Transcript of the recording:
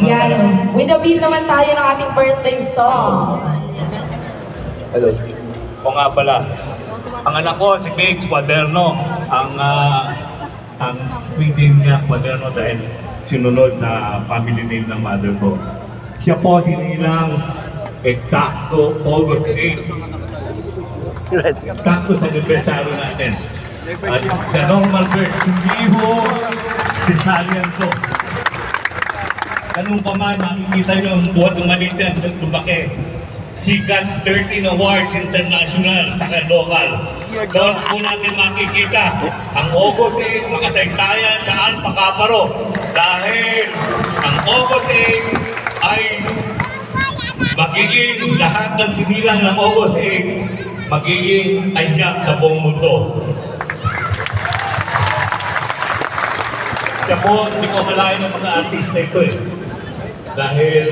Yan. With the beat naman tayo ng ating birthday song. Hello. O nga pala, ang anak ko si Biggs Cuaderno, ang screen niya Cuaderno dahil sinunod sa family name ng mother ko. Siya po sinilang eksakto August 8. Eksakto sa anibersaryo natin. At sa normal birth, hindi ho cesarean to. Ganun pa man, makikita nyo ang buhat ng maliit yan, lumaki. He got 13 awards international sa local. Doon po natin makikita ang August 8, makasaysayan saan pakaparo. Dahil ang August 8 ay magiging lahat ng sinilang ng August 8, magiging tayyak sa buong mundo. Siya po, hindi ko malayan ng mga artista ito eh. Dahil